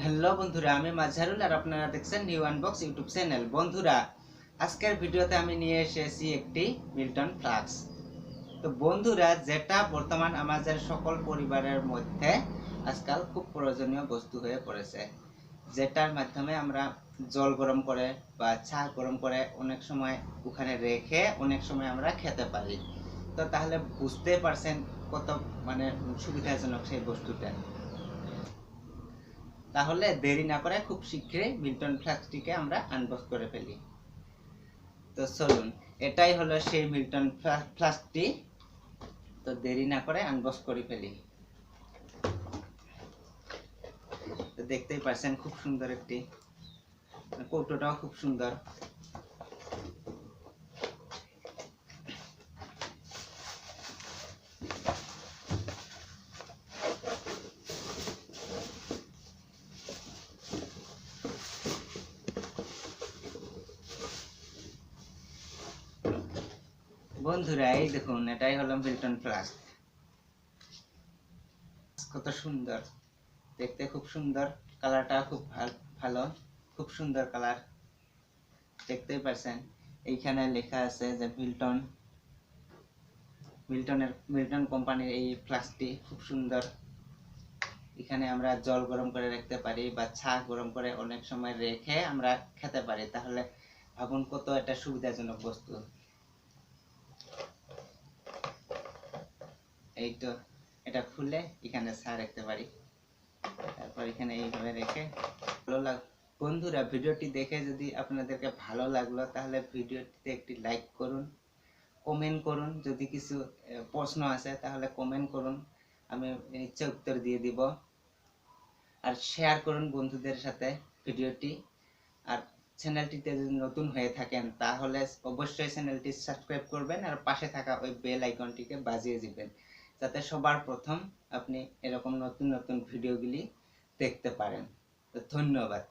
Hello বন্ধুরা, আমি মাজহারুল আর আপনারা দেখছেন নিউ আনবক্স ইউটিউব চ্যানেল। বন্ধুরা, আজকের ভিডিওতে আমি নিয়ে এসেছি একটি মিল্টন ফ্লাস্ক। তো বন্ধুরা, যেটা বর্তমান আমাদের সকল পরিবারের মধ্যে আজকাল খুব প্রয়োজনীয় বস্তু হয়ে পড়েছে, যেটার মাধ্যমে আমরা জল গরম করে বা চা গরম করে অনেক সময় ওখানে রেখে অনেক সময় আমরা খেতে পারি। তো তাহলে বুঝতে পারছেন কত সুবিধাজনক সেই বস্তুটা। তাহলে দেরি না করে খুব শীঘ্রই মিল্টন ফ্লাস্কটিকে আমরা আনবক্স করে ফেলি। তো চলুন, এটাই হলো সেই মিল্টন ফ্লাস্কটি। তো দেরি না করে আনবক্স করে ফেলি। তো দেখতেই পাচ্ছেন খুব সুন্দর একটি কৌটোটাও খুব সুন্দর। বন্ধুরা, এই দেখুন, এটাই হলো মিল্টন ফ্লাস্ক। কত সুন্দর দেখতে, খুব সুন্দর, কালারটা খুব ভালো, খুব সুন্দর কালার। দেখতেই পাচ্ছেন এইখানে লেখা আছে যে মিল্টন কোম্পানির এই ফ্লাস্কটি খুব সুন্দর। এখানে আমরা জল গরম করে রাখতে পারি বা চা গরম করে অনেক সময় রেখে আমরা খেতে পারি। তাহলে ভাবুন কত এটা সুবিধাজনক বস্তু। এই তো, এটা খুলে এখানে চা রাখতে পারি, তারপর এখানে এইভাবে রেখে ভালো লাগ। বন্ধুরা, ভিডিওটি দেখে যদি আপনাদেরকে ভালো লাগলো তাহলে ভিডিওটিতে একটি লাইক করুন, কমেন্ট করুন। যদি কিছু প্রশ্ন আছে তাহলে কমেন্ট করুন, আমি নিশ্চয় উত্তর দিয়ে দিব। আর শেয়ার করুন বন্ধুদের সাথে ভিডিওটি। আর চ্যানেলটিতে যদি নতুন হয়ে থাকেন তাহলে অবশ্যই চ্যানেলটি সাবস্ক্রাইব করবেন আর পাশে থাকা ওই বেল আইকনটিকে বাজিয়ে দিবেন, যাতে সবার প্রথম আপনি এরকম নতুন নতুন ভিডিওগুলি দেখতে পারেন। তো ধন্যবাদ।